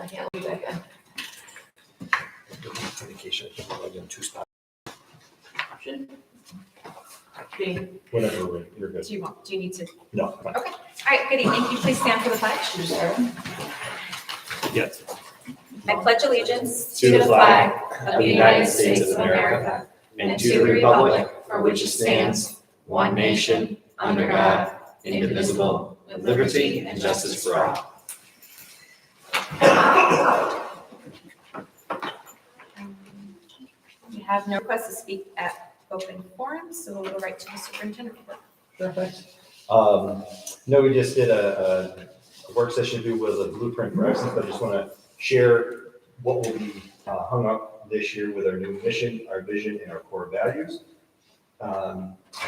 Yeah, we'll be back then. Communication, I'll give them 2 spots. Option. Whenever you're good. Do you need to? No. Okay. All right, good evening. Can you please stand for the pledge? Yes. I pledge allegiance To the flag of the United States of America and to the republic for which it stands, one nation, under God, indivisible, with liberty and justice for all. We have no requests to speak at open forum, so we'll go right to the superintendent report. Perfect. No, we just did a work session to do with a blueprint for excellence, but I just want to share what will be hung up this year with our new mission, our vision, and our core values.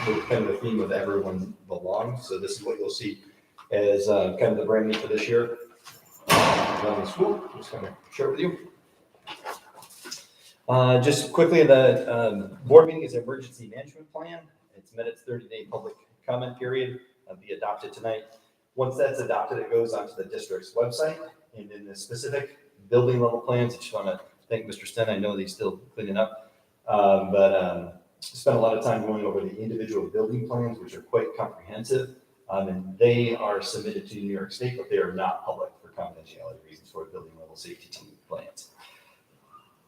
With kind of the theme of everyone belongs. So this is what you'll see as kind of the branding for this year. Around the school, just kind of share it with you. Just quickly, the board meeting is an emergency management plan. It's met its 30-day public comment period. It'll be adopted tonight. Once that's adopted, it goes onto the district's website. And in the specific building level plans, I just want to thank Mr. Sten. I know that he's still cleaning up, but spent a lot of time going over the individual building plans, which are quite comprehensive. And they are submitted to New York State, but they are not public for confidentiality reasons for building level safety team plans.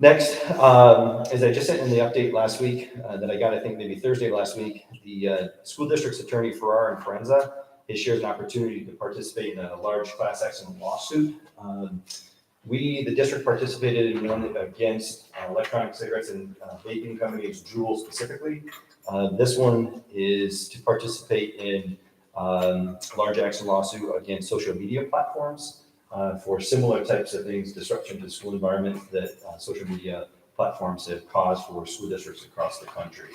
Next, as I just sent in the update last week that I got, I think maybe Thursday last week, the school district's attorney Farrar and Forenza has shared an opportunity to participate in a large class action lawsuit. The district participated in one against electronic cigarettes and vaping companies, Juul specifically. This one is to participate in large action lawsuit against social media platforms for similar types of things, disruption to the school environment that social media platforms have caused for school districts across the country.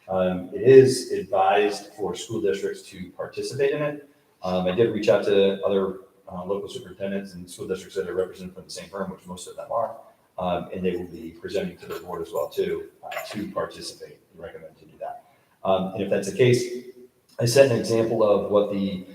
It is advised for school districts to participate in it. I did reach out to other local superintendents and school districts that are represented from the same firm, which most of them are, and they will be presenting to the board as well too, to participate and recommend to do that. And if that's the case, I set an example of what the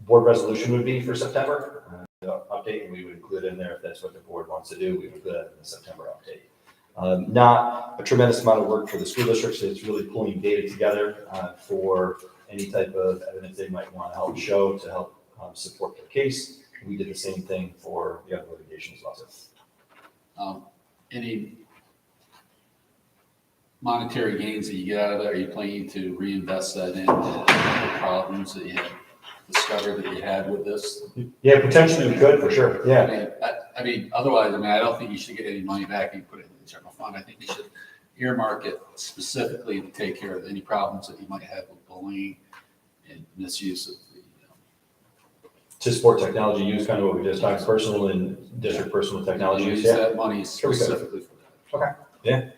board resolution would be for September update, and we would include in there if that's what the board wants to do. We would put that in the September update. Not a tremendous amount of work for the school districts. It's really pulling data together for any type of evidence they might want to help show to help support their case. We did the same thing for the other litigation lawsuits. Any monetary gains that you get out of that, are you planning to reinvest that in the problems that you had discovered that you had with this? Yeah, potentially we could, for sure. Yeah. I mean, otherwise, I don't think you should get any money back and put it in the general fund. I think you should earmark it specifically to take care of any problems that you might have with bullying and misuse of the. To support technology use, kind of what we just talked, personal and district personal technology use. Use that money specifically for that. Okay.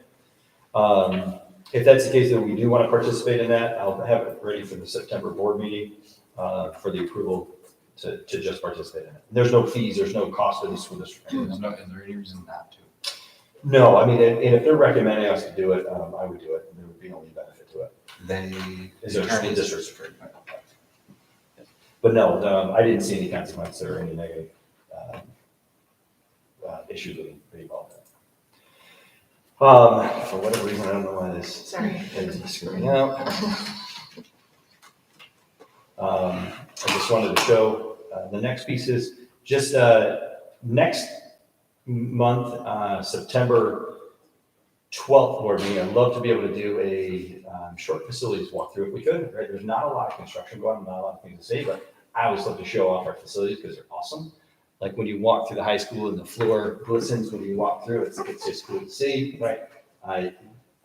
Yeah. If that's the case, then we do want to participate in that. I'll have it ready for the September board meeting for the approval to just participate in it. There's no fees, there's no cost to the school district. Is there any reason not to? No, I mean, and if they're recommending us to do it, I would do it. There would be only benefit to it. Is there school districts? But no, I didn't see any consequence or any negative issues with being involved in it. For whatever reason, I don't know why this is screwing out. I just wanted to show the next piece is just next month, September 12th board meeting. I'd love to be able to do a short facilities walkthrough if we could. Right? There's not a lot of construction going on, not a lot of things to say, but I always love to show off our facilities because they're awesome. Like when you walk through the high school and the floor glistens when you walk through, it's just cool to see, right? I don't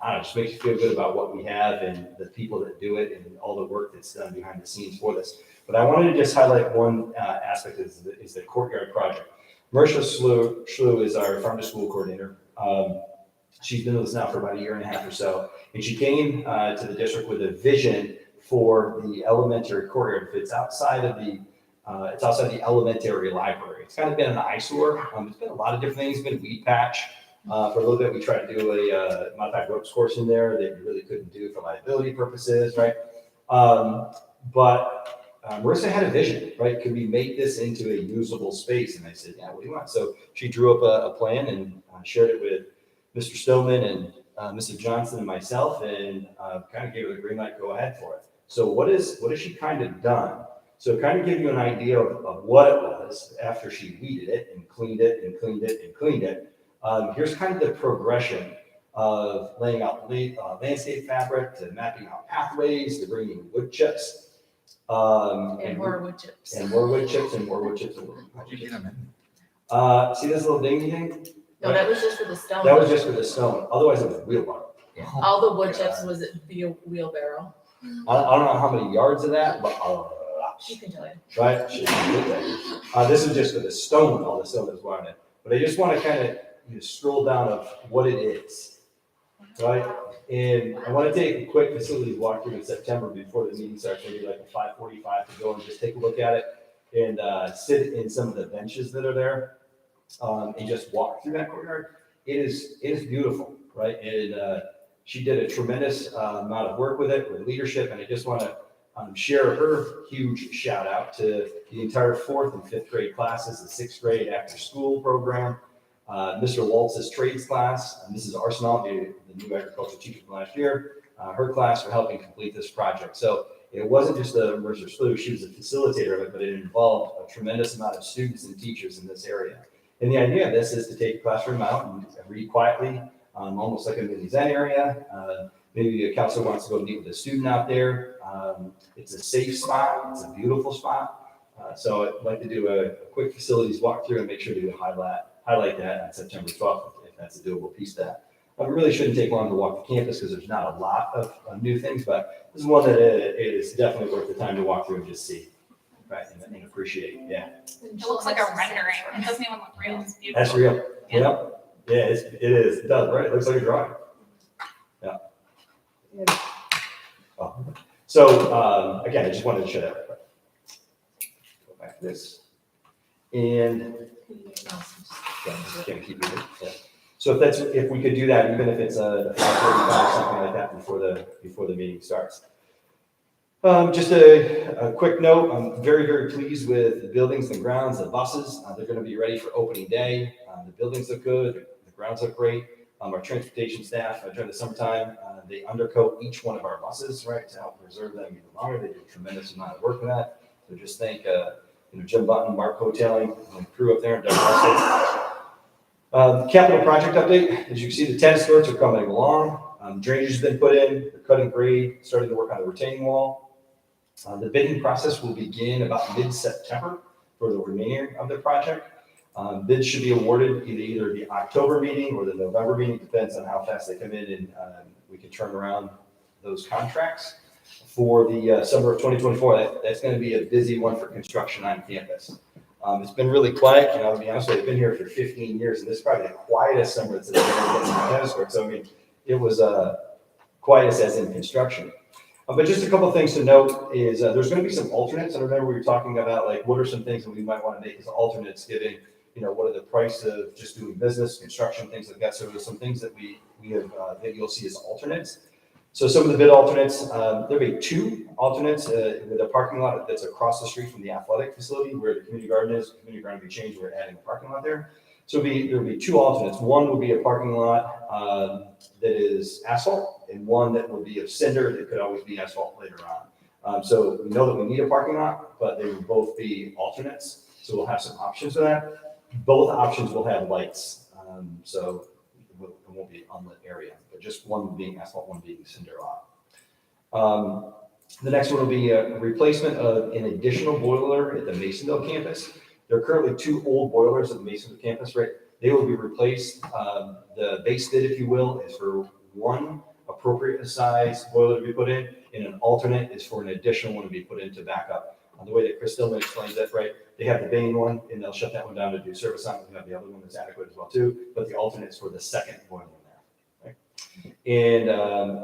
know, it just makes you feel good about what we have and the people that do it and all the work that's done behind the scenes for this. But I wanted to just highlight one aspect is the courtyard project. Marcia Schlew is our farm to school coordinator. She's been with us now for about 1.5 years or so. And she came to the district with a vision for the elementary courtyard. It's outside of the elementary library. It's kind of been an eyesore. It's been a lot of different things. It's been a weed patch. For a little bit, we tried to do a modified ropes course in there that we really couldn't do for liability purposes, right? But Marissa had a vision, right? Could we make this into a usable space? And I said, yeah, what do you want? So she drew up a plan and shared it with Mr. Stillman and Mrs. Johnson and myself, and kind of gave her the green light, go ahead for it. So what has she kind of done? So kind of give you an idea of what it was after she weeded it and cleaned it and cleaned it and cleaned it. Here's kind of the progression of laying out landscape fabric to mapping out pathways to bringing wood chips. And more wood chips. And more wood chips and more wood chips and more wood How'd you get them in? See this little dingy thing? No, that was just for the stone. That was just for the stone. Otherwise, it was wheelbarrow. All the wood chips was via wheelbarrow. I don't know how many yards of that, but She can tell you. right? This is just for the stone, all the stone that's on it. But I just want to kind of scroll down of what it is, right? And I want to take a quick facilities walkthrough in September before the meeting starts, maybe like a 5:45 to go and just take a look at it and sit in some of the benches that are there and just walk through that courtyard. It is beautiful, right? And she did a tremendous amount of work with it, with leadership, and I just want to share her huge shout out to the entire 4th and 5th grade classes, the 6th grade after school program, Mr. Waltz's trades class, Mrs. Arsenal, the new agriculture teacher from last year, her class for helping complete this project. So it wasn't just a Mercer Slew, she was a facilitator of it, but it involved a tremendous amount of students and teachers in this area. And the idea of this is to take a classroom out and read quietly, almost like a mini Zen area. Maybe a counselor wants to go meet with a student out there. It's a safe spot. It's a beautiful spot. So I'd like to do a quick facilities walkthrough and make sure to highlight that on September 12th, if that's a doable piece of that. It really shouldn't take long to walk the campus because there's not a lot of new things, but this is one that it is definitely worth the time to walk through and just see, right, and appreciate. Yeah, It looks like a rendering. It doesn't even look real. It's beautiful. that's real. Yeah. Yep. Yeah, it is. It does, right? It looks like a drawing. Yeah. Oh. So again, I just wanted to show that. Go back to this. And yeah, I'm just gonna keep moving. Yeah. So if we could do that, even if it's a 5:45 or something like that before the meeting starts. Just a quick note, I'm very, very pleased with the buildings and grounds, the buses. They're going to be ready for opening day. The buildings look good, the grounds look great. Our transportation staff, during the summertime, they undercoat each one of our buses, right, to help preserve them even longer. They do a tremendous amount of work with that. So just thank Jim Button, Mark Hoteling, and the crew up there in Doug. Capital project update. As you can see, the tennis courts are coming along. Drainage has been put in, they're cutting grade, starting to work on the retaining wall. The bidding process will begin about mid-September for the remainder of the project. Bids should be awarded either the October meeting or the November meeting, depends on how fast they come in and we can turn around those contracts. For the summer of 2024, that's going to be a busy one for construction on campus. It's been really quiet, and I'll be honest with you, I've been here for 15 years, and this is probably the quietest summer that's ever been in the tennis court. So I mean, it was quietest as in construction. But just a couple of things to note is there's going to be some alternates. And remember, we were talking about like what are some things that we might want to make as alternates, given what are the price of just doing business, construction, things like that. So there's some things that we have that you'll see as alternates. So some of the bid alternates, there'll be 2 alternates with a parking lot that's across the street from the athletic facility where the community garden is. The community garden will be changed. We're adding a parking lot there. So there'll be 2 alternates. One will be a parking lot that is asphalt, and one that will be of cinder that could always be asphalt later on. So we know that we need a parking lot, but they will both be alternates. So we'll have some options for that. Both options will have lights, so it won't be an unlit area, but just one being asphalt, one being cinder lot. The next one will be a replacement of an additional boiler at the Masonville campus. There are currently 2 old boilers at the Masonville campus, right? They will be replaced. The base bid, if you will, is for one appropriate size boiler to be put in, and an alternate is for an additional one to be put in to back up. The way that Chris Stillman explains that, right? They have the main one, and they'll shut that one down to do service on it. We have the other one that's adequate as well too, but the alternate is for the second boiler in there, right? And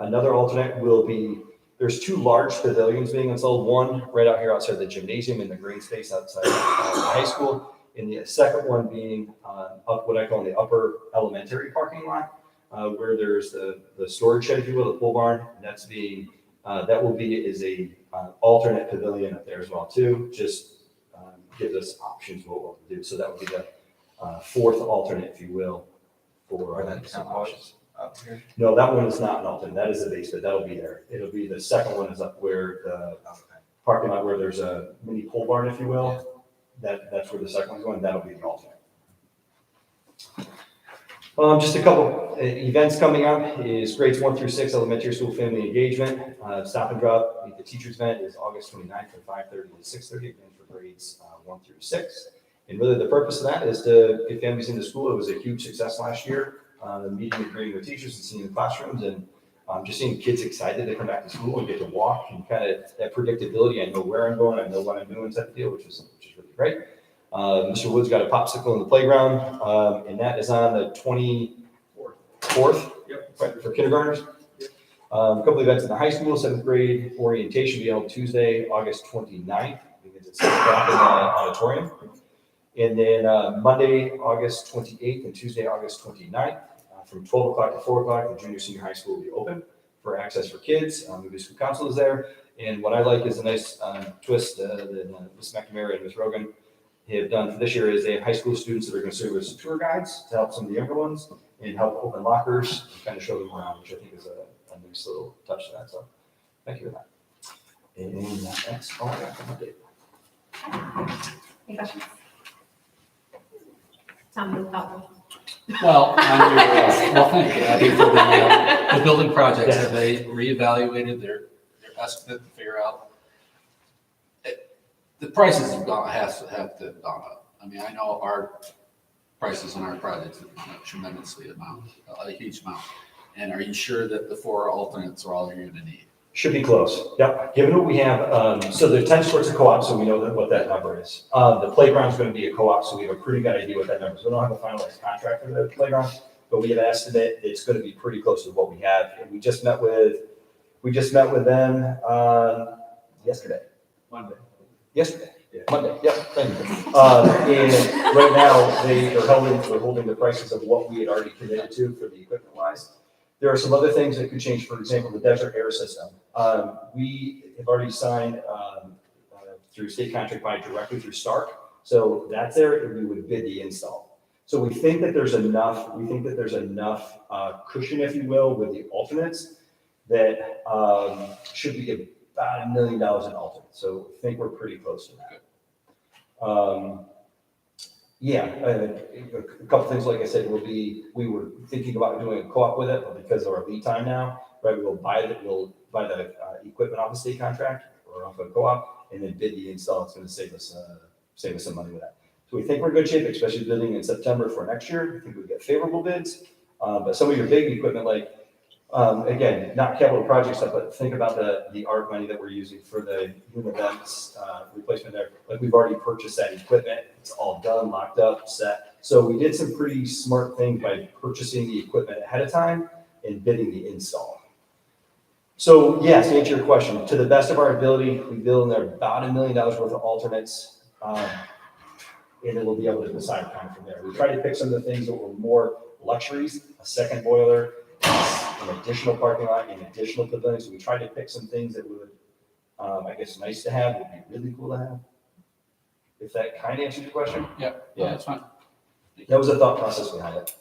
another alternate will be, there's 2 large pavilions being installed, one right out here outside the gymnasium in the green space outside the high school, and the second one being up what I call the upper elementary parking lot, where there's the storage shed, if you will, the pole barn, and that's being That will be is a alternate pavilion up there as well too. Just gives us options what we'll do. So that would be the fourth alternate, if you will, for Are that some count options. up here? No, that one is not an alternate. That is a base, but that'll be there. It'll be the second one is up where the parking lot where there's a mini pole barn, if you will. That's where the second one's going. That'll be the alternate. Just a couple events coming up is grades 1 through 6 elementary school family engagement. Stop and drop. The teachers event is August 29th from 5:30 to 6:30 again for grades 1 through 6. And really the purpose of that is to get families into school. It was a huge success last year. The meeting and greeting with teachers and seeing the classrooms and just seeing kids excited to come back to school and get to walk and kind of that predictability. I know where I'm going. I know what I'm doing type of deal, which is really great. Mr. Woods got a popsicle in the playground, and that is on the 24th right, for kindergartners. A couple events in the high school, 7th grade orientation will be held Tuesday, August 29th. Because it's 6 o'clock in the auditorium. And then Monday, August 28th and Tuesday, August 29th, from 12 o'clock to 4 o'clock, the junior senior high school will be open for access for kids. The school council is there. And what I like is a nice twist that Ms. McNamara and Ms. Rogan have done for this year is they have high school students that are going to serve as tour guides to help some of the younger ones and help open lockers and kind of show them around, which I think is a nice little touch to that. So thank you for that. And that's all I got for my day. Any questions? Tom, you thought. Well, thank you. I think for the building projects, have they reevaluated their estimate to figure out? The prices have gone up. I mean, I know our prices on our projects have gone up tremendously a huge amount. And are you sure that the 4 alternates are all you're going to need? Should be close. Yep. Given what we have, so the tennis court's a co-op, so we know what that number is. The playground's going to be a co-op, so we have a pretty good idea what that number is. We don't have a finalized contract for the playground, but we have an estimate. It's going to be pretty close to what we have. And we just met with them yesterday. Yesterday. Yeah. Monday. Yep. Thank you. And right now we're holding the prices of what we had already committed to for the equipment wise. There are some other things that could change. For example, the desert air system. We have already signed through state contract by directly through Stark. So that's there, and we would bid the install. So we think that there's enough. We think that there's enough cushion, if you will, with the alternates that should be about $1 million in alternates. So I think we're pretty close to that. Yeah, a couple things, like I said, we were thinking about doing a co-op with it, but because of our lead time now, right, we'll buy the equipment off the state contract or off a co-op and then bid the install. It's going to save us some money with that. So we think we're in good shape, especially bidding in September for next year. I think we get favorable bids, but some of your big equipment, like, again, not capital project stuff, but think about the ARP money that we're using for the events replacement there. Like we've already purchased that equipment. It's all done, locked up, set. So we did some pretty smart things by purchasing the equipment ahead of time and bidding the install. So yes, to answer your question, to the best of our ability, we build in there about $1 million worth of alternates, and then we'll be able to decide kind of from there. We tried to pick some of the things that were more luxuries, a second boiler, an additional parking lot, and additional pavilions. So we tried to pick some things that would, I guess, nice to have, would be really cool to have. If that kind of answers your question. Yeah, that's fine. That was a thought process behind it.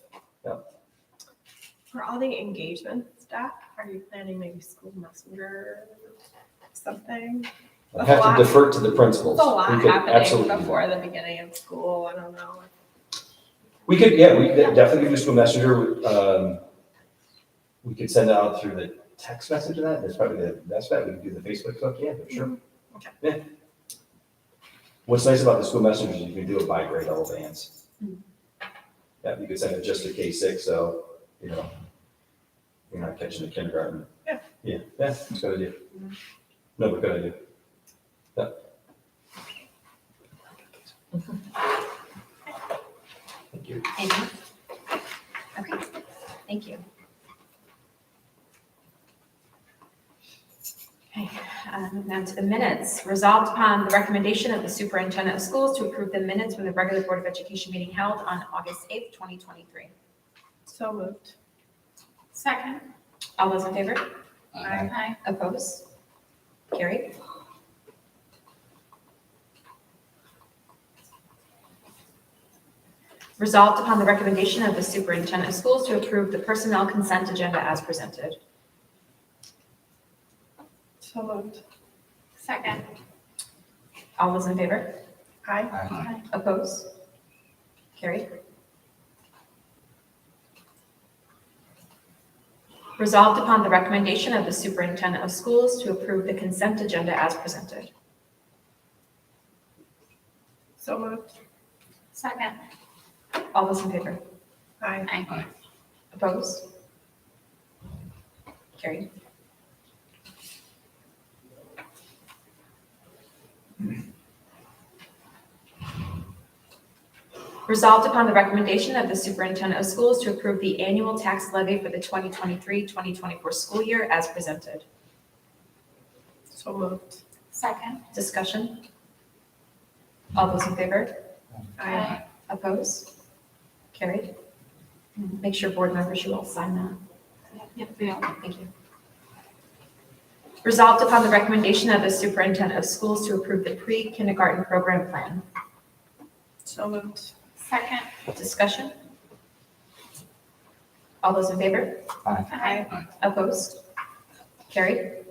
For all the engagement stuff, are you planning maybe school messenger, something? I have to defer to the principals. There's a lot We could happening absolutely do before that. the beginning of school, I don't know. We could definitely do school messenger. We could send it out through the text message of that. That's probably the best bet. We could do the Facebook stuff, yeah, for sure. Okay. Yeah. What's nice about the school messenger is you can do it by grade level bands. Yeah, you could send it just to K6, so, you know, you're not catching the kindergarten. Yeah, it's a good idea. No, but good idea. Yeah. Thank you. Anything? Okay, thank you. Okay, moving on to the minutes. Resolved upon the recommendation of the superintendent of schools to approve the minutes from the regular Board of Education meeting held on August 8th, 2023. So moved. Second. All those in favor? Aye. Opposed? Carried. Resolved upon the recommendation of the superintendent of schools to approve the personnel consent agenda as presented. So moved. Second. All those in favor? Aye. Aye. Opposed? Carried. Resolved upon the recommendation of the superintendent of schools to approve the consent agenda as presented. So moved. Second. All those in favor? Aye. Opposed? Carried. Resolved upon the recommendation of the superintendent of schools to approve the annual tax levy for the 2023-2024 school year as presented. So moved. Second. Discussion? All those in favor? Aye. Opposed? Carried. Make sure board members, you all sign that. Yep, we all. Thank you. Resolved upon the recommendation of the superintendent of schools to approve the pre-kindergarten program plan. So moved. Second. Discussion? All those in favor? Aye. Opposed? Carried.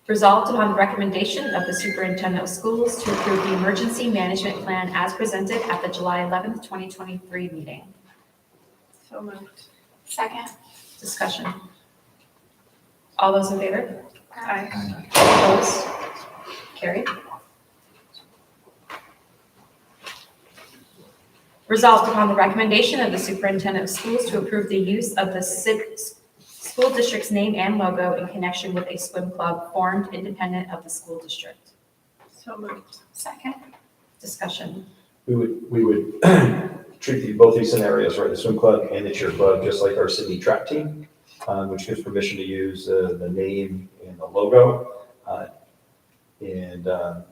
Resolved upon the recommendation of the superintendent of schools to approve the emergency management plan as presented at the July 11th, 2023 meeting. So moved. Second. Discussion? All those in favor? Aye. Opposed? Carried. Resolved upon the recommendation of the superintendent of schools to approve the use of the school district's name and logo in connection with a swim club formed independent of the school district. So moved. Second. Discussion. We would treat both these scenarios, right, the swim club and the cheer club, just like our Sidney track team, which gives permission to use the name and the logo.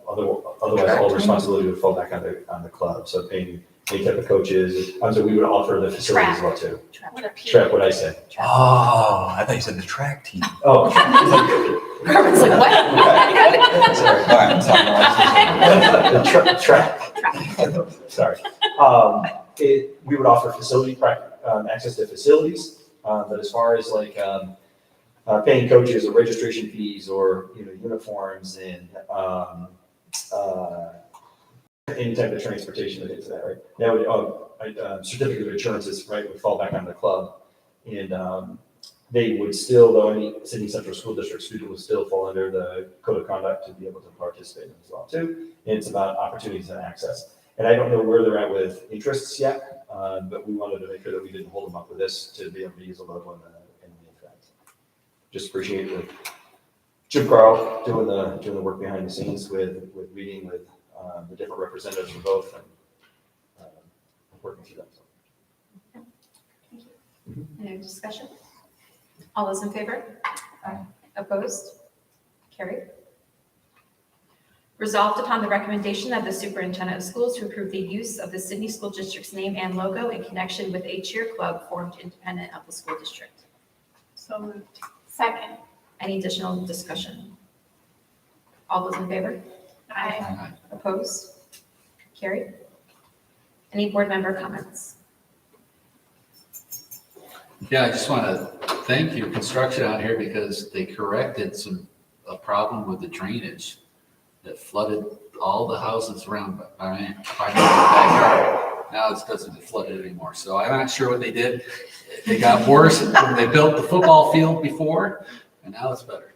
Otherwise, all responsibility would fall back on the club. So paying any type of coaches, so we would offer the facilities as well too. What a P. Trap, what'd I say? Oh, I thought you said the track team. Oh. Carmen's like, what? Sorry. All right, I'm sorry. The track. Sorry. We would offer access to facilities, but as far as like paying coaches or registration fees or uniforms and any type of transportation that into that, right? That would certificate of insurances, right, would fall back on the club, and they would still, though any Sydney Central School District student would still fall under the code of conduct to be able to participate in as well too. And it's about opportunities and access. And I don't know where they're at with interests yet, but we wanted to make sure that we didn't hold them up with this to be able to use a logo in the effect. Just appreciate the Jim Carl doing the work behind the scenes with meeting with the different representatives from both and working through that. Any discussion? All those in favor? Aye. Opposed? Carried. Resolved upon the recommendation of the superintendent of schools to approve the use of the Sidney School District's name and logo in connection with a cheer club formed independent of the school district. So moved. Second. Any additional discussion? All those in favor? Aye. Opposed? Carried. Any board member comments? Yeah, I just want to thank you, construction out here, because they corrected a problem with the drainage that flooded all the houses around my backyard. Now it doesn't flood it anymore. So I'm not sure what they did. It got worse when they built the football field before, and now it's better.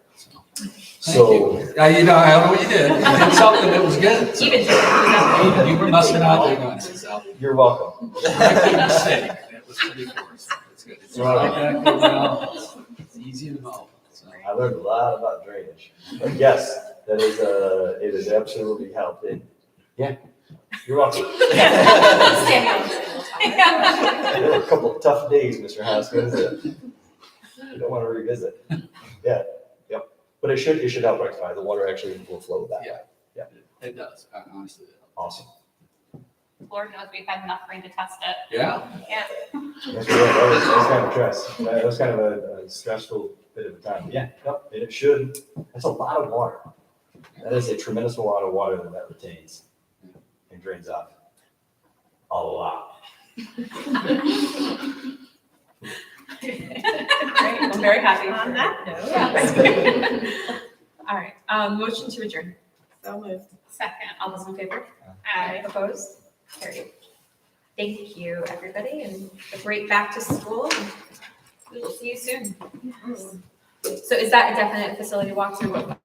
So Thank you. I don't know what you did. You did something that was good. So. You must have been out there doing it, so. you're welcome. I couldn't mistake. It was pretty coarse. It's good. It's right back there now. It's easy to mow. So. I learned a lot about drainage. But yes, that is it has absolutely helped. And yeah, you're welcome. There were a couple of tough days, Mr. Haskins, that you don't want to revisit. Yeah, yep. But it should help rectify. The water actually will flow back. Yeah. It does. Honestly. Awesome. Lord knows we've had enough rain to test it. Yeah. Yeah. Yes, we did. That was kind of a stress. That was kind of a stressful bit of a time. Yeah, yep, and it should. That's a lot of water. That is a tremendous amount of water that retains and drains off. A lot. Great, I'm very happy. On for- that note, Yeah. All right, motion to adjourn. so moved. Second. All those in favor? Aye. Opposed? Carried. Thank you, everybody, and a great back to school. We will see you soon. So is that a definite facility walkthrough?